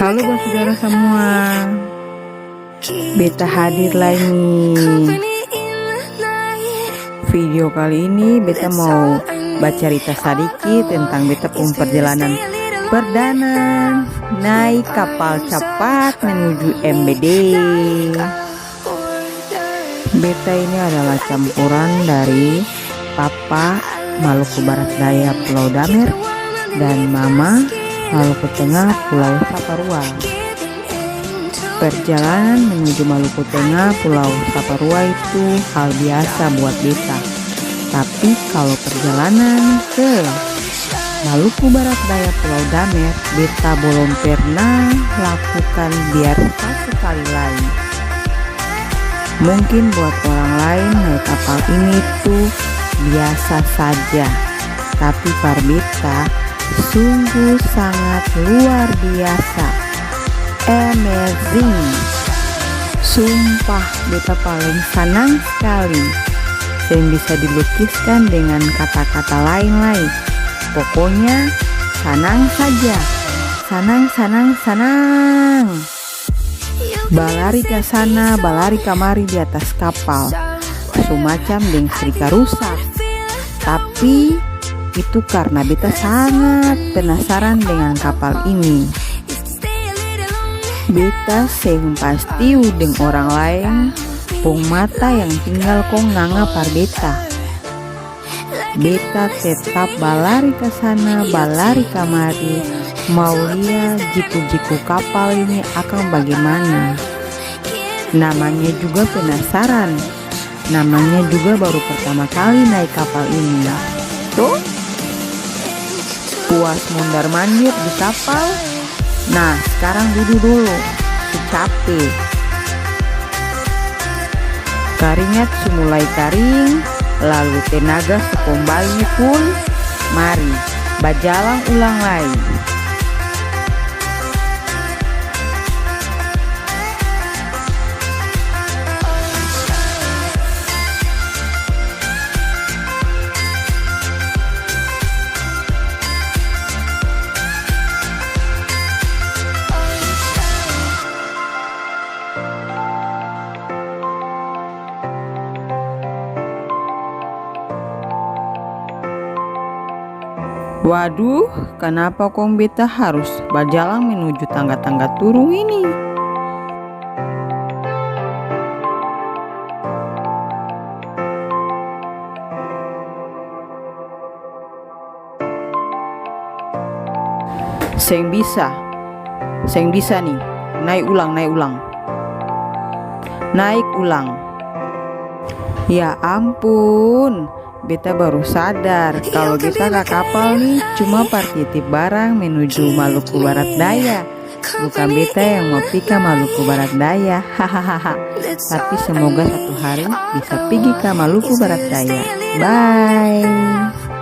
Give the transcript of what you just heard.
Halo buat saudara semua, beta hadir lagi. Video kali ini beta mau baca cerita sedikit tentang beta pun perjalanan perdana naik kapal cepat menuju MBD. Beta ini adalah campuran dari Papa Maluku Barat Daya Pulau Damer dan Mama Maluku Tengah Pulau Saparua. Perjalanan menuju Maluku Tengah Pulau Saparua itu hal biasa buat beta. Tapi kalau perjalanan ke Maluku Barat Daya Pulau Damer, beta belum pernah lakukan biar sekali lagi. Mungkin buat orang lain naik kapal ini tuh biasa saja, tapi par beta sungguh sangat luar biasa, amazing. Sumpah beta paling senang sekali, yang bisa dilukiskan dengan kata-kata lain-lain. Pokoknya senang saja, senang. Balari ke sana, balari kamari di atas kapal, semacam deng serika rusak. Tapi itu karena beta sangat penasaran dengan kapal ini. Beta seng pasti udeng orang lain pung mata yang tinggal kong nganga par beta. Beta tetap balari ke sana, balari kamari, mau lihat jiku-jiku kapal ini akan bagaimana. Namanya juga penasaran, namanya juga baru pertama kali naik kapal ini. Tuh, puas mondar mandir di kapal. Nah, sekarang duduk dulu, capek. Keringat semulai kering, lalu tenaga sekembali full. Mari, bajalang ulang lagi. Waduh, kenapa kong beta harus berjalan menuju tangga-tangga turun ini? Seng bisa nih, naik ulang. Ya ampun, beta baru sadar kalau beta ke kapal nih cuma partitip barang menuju Maluku Barat Daya, bukan beta yang mau pergi Maluku Barat Daya. Hahaha. Tapi semoga satu hari bisa pergi ke Maluku Barat Daya. Bye.